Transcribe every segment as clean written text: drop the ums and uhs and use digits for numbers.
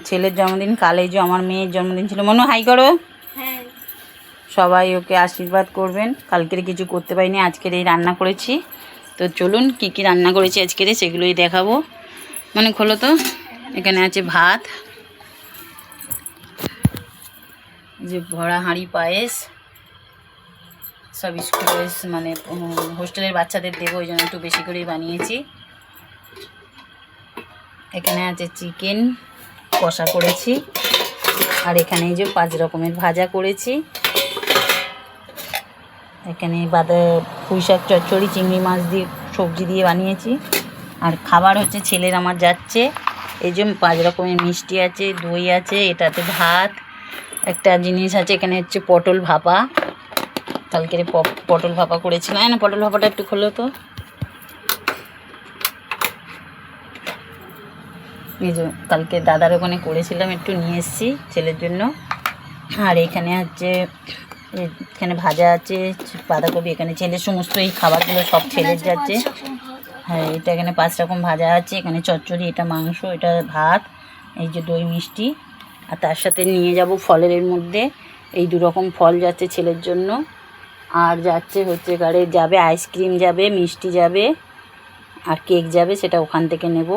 ছেলের জন্মদিন, কাল এই যে আমার মেয়ের জন্মদিন ছিল। মনু হাই করো। হ্যাঁ, সবাই ওকে আশীর্বাদ করবেন। কালকের কিছু করতে পারিনি, আজকের এই রান্না করেছি। তো চলুন কি কি রান্না করেছি আজকের সেগুলোই দেখাবো। মানে খোলো তো। এখানে আছে ভাত, যে ভরা হাঁড়ি পায়েস, সব স্কুলের মানে হোস্টেলের বাচ্চাদের দেবো, ওই জন্য একটু বেশি করেই বানিয়েছি। এখানে আছে চিকেন কষা করেছি, আর এখানে এই যে 5 রকমের ভাজা করেছি। এখানে পুঁই শাক চচ্চড়ি, চিংড়ি মাছ দিয়ে সবজি দিয়ে বানিয়েছি। আর খাবার হচ্ছে ছেলের আমার যাচ্ছে, এই যে 5 রকমের মিষ্টি আছে, দই আছে, এটাতে ভাত, একটা জিনিস আছে এখানে হচ্ছে পটল ভাপা। কালকে পটল ভাপা করেছিলাম না, পটল ভাপাটা একটু খোলো তো। এই যে কালকে দাদার ওখানে করেছিলাম, একটু নিয়ে এসেছি ছেলের জন্য। আর এখানে হচ্ছে এখানে ভাজা আছে বাঁধাকপি, এখানে ছেলের সমস্ত এই খাবারগুলো সব ছেলের যাচ্ছে। হ্যাঁ, এটা এখানে 5 রকম ভাজা আছে, এখানে চচ্চড়ি, এটা মাংস, এটা ভাত, এই যে দই মিষ্টি। আর তার সাথে নিয়ে যাব ফলের মধ্যে এই 2 রকম ফল যাচ্ছে ছেলের জন্য। আর যাচ্ছে হচ্ছে গাড়ি যাবে আইসক্রিম যাবে, মিষ্টি যাবে, আর কেক যাবে, সেটা ওখান থেকে নেব।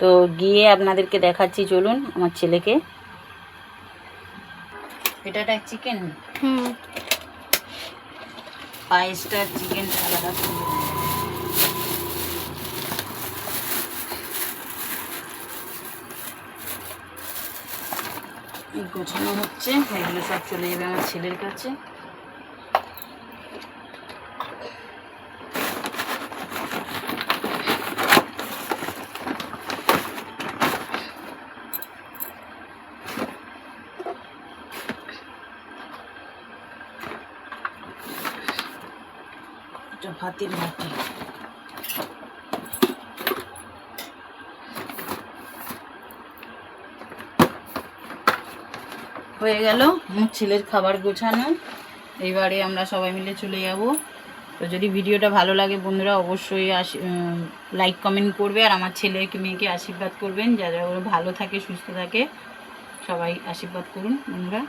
তো গিয়ে আপনাদেরকে দেখাচ্ছি, চলুন আমার ছেলেকে। এটা চিকেন, পায়েসটা চিকেন আলাদা গোছানো হচ্ছে, এগুলো সব চলে যাবে আমার ছেলের কাছে। ভাতের বাটি হয়ে গেল আমার ছেলের খাবার গোছানো। এইবারে আমরা সবাই মিলে চলে যাব। তো যদি ভিডিওটা ভালো লাগে বন্ধুরা, অবশ্যই লাইক কমেন্ট করবে, আর আমার ছেলেকে মেয়েকে আশীর্বাদ করবেন, যারা ওরা ভালো থাকে সুস্থ থাকে। সবাই আশীর্বাদ করুন বন্ধুরা।